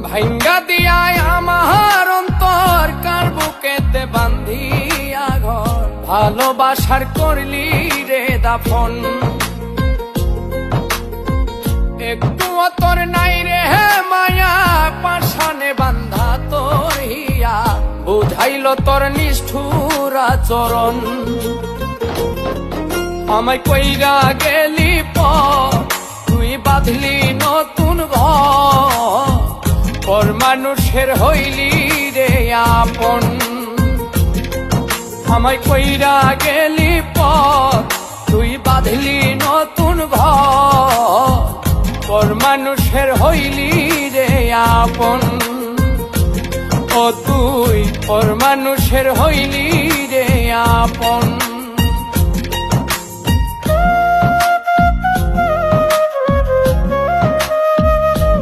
ভাঙ্গা দিয়ায় আমার অন্তর কার বুকেতে বান্ধিয়া ঘর ভালোবাসার করলি রে দাফন একটু তোর নাই রে মায়া পাশানে বান্ধা তোর হিয়া বুঝাইল তোর নিষ্ঠুর আচরণ আমায় কইরা গেলি তুই বাঁধলি নতুন ঘর পর মানুষের হইলি রে আপন আমায় কইরা গেলি তুই বাঁধলি নতুন ঘর পর মানুষের হইলি রে আপন ও তুই পর মানুষের হইলি রে আপন।